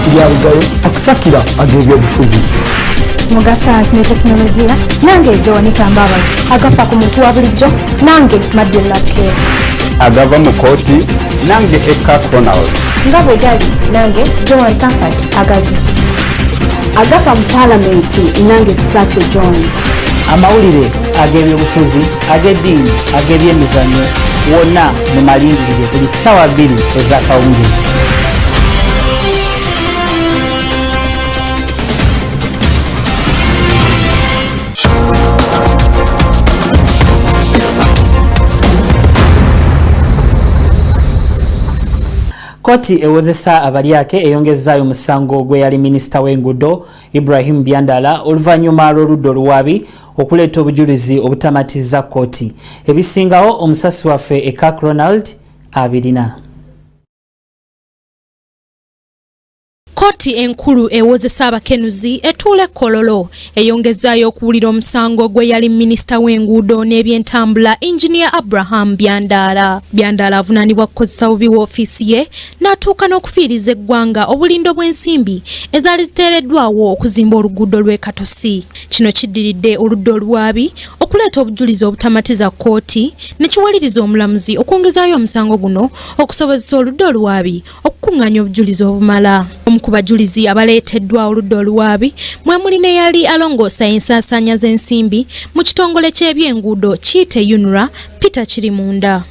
gavumenti yabugayo akusakira ag'ebyobufuzi muga sayansi ne tekinologiya nange Joan Tambabazi agafa ku muntu wa bulijjo nange Madeleine Lakeer agava mu kooti nange Eka Ronald nga bwe gali nange Joan Comfort Agazu agafa mu palamenti nange Kisaakye John amawulire ag'ebyobufuzi ag'eddiini ag'ebyemizannyo wonna mu malindirire buli ssaawa 2 ez'akawungeezi. Koti ewozesa abalyake eyongezaayo musango gwe yali minisita w'enguudo Ibrahim Byandala oluvannyuma lw'oludda oluwaabi okuleeta obujulizi obutamatiza kkooti. Ebisingawo omusasi waffe Eka Ronald abirina. Koti enkulu ewozesa abakenuzi etuule Kololo eyongezaayo okuwulira omusango gwe yali minisita w'enguudo n'ebyentambula Engineer Abraham Byandala. Byandala avunaanibwa kukozesa bubi woofiisi ye n'atuuka n'okufiiriza eggwanga obulindo bw'ensimbi ezaali ziteereddwawo okuzimba oluguudo lw'e Katosi. Kino kiddiridde oludda oluwaabi okuleeta obujulizi obutamatiza kkooti ne kiwaliriza omulamuzi okwongezaayo omusango guno okusobozesa oludda oluwaabi okukuŋŋaanya obujulizi obumala. Ku bajulizi abaleeteddwa oludda oluwaabi mwe muli ne yali alongoosa ensaasaanya z'ensimbi mu kitongole ky'ebyenguudo kiyite UNRA Peter Kirimunda.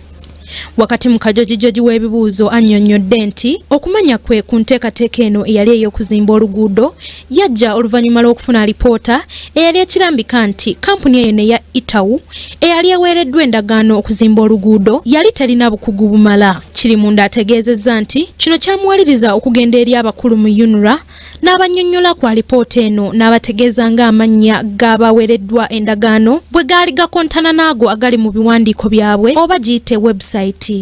Wakati mu kajojijoji w'ebibuuzo annyonnyodde nti okumanya kwe ku nteekateeka eno eyali ey'okuzimba oluguudo yajja oluvannyuma lw'okufuna alipoota eyali ekirambika nti kampuni eyo neya Itawu eyali eweereddwa endagaano okuzimba oluguudo yali terina bukugu bumala. Kirimunda ategeezezza nti kino kyamuwaliriza okugenda eri abakulu mu UNRA n'abannyonnyola ku alipoota eno n'abategeeza ng'amannya g'abaweereddwa endagaano bwe gaali gakontana n'ago agali mu biwandiiko byabwe oba giyite website.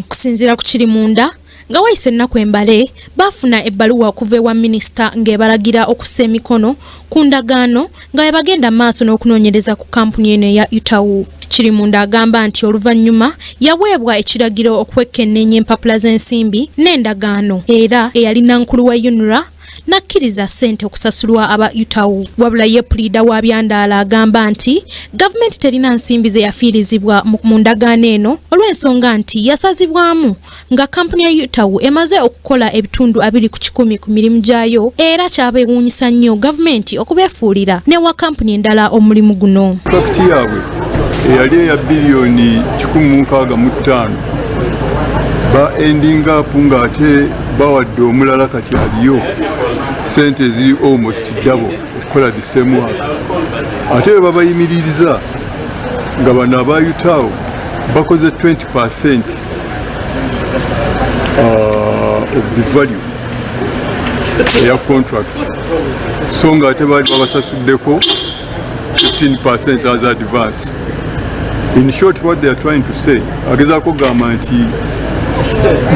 Kusinziira ku Kirimunda nga wayise ennaku embale baafuna ebbaluwa okuva ewa minisita ng'ebalagira okussa emikono ku ndagaano nga bwe bagenda maaso n'okunoonyereza ku kampuni eno eya Itawu. Kirimunda agamba nti oluvannyuma yaweebwa ekiragiro okwekenneenya empapula z'ensimbi n'endagaano era eyalina nkulu wa UNRA nakkiriza ssente okusasulwa aba Itawu. Wabula ye puliida wa Byandala agamba nti gavumenti terina nsimbi ze yafiirizibwa mu ndagaano eno olw'ensonga nti yasazibwamu nga kampuni ya Itawu emaze okukola ebitundu 20% ku mirimu gyayo era kyabeewuunyisa nnyo gavumenti okubeefuulira ne wa kampuni endala omulimu guno. Fakiti yaabwe eyali eya biliyooni 165 ba ending up ng'ate bawadde omulala kati aliyo sente ziri almost double okukola the same work. Ate bwe babayimiririza nga bano abayitawo bakoze 20% of the value eya contract, so nga ate baali babasasuddeko 15% as advance. In short, what they are trying to say, agezaako gamba nti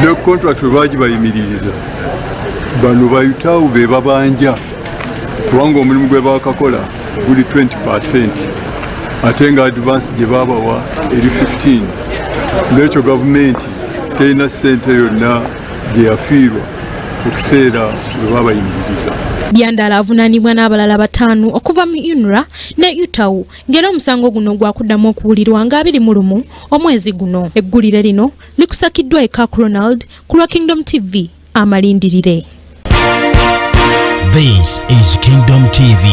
ne contract bagibayimiririza bano bayitawo be babanja kubanga omulimu gwe bakakola guli 20% ate nga advance gye babawa eri 15. Ng'ekyo gavumenti terina ssente yonna gye yafiirwa ku kiseera bwe babayimiririza. Byandala avunaanibwa n'abalala 5 okuva mu UNRA ne Itawu ng'era omusango guno gwakuddamu okuwulirwa nga 21 omwezi guno. Eggulire lino likusakiddwa Eka Ronald ku lwa Kingdom TV amalindirire. This is Kingdom TV.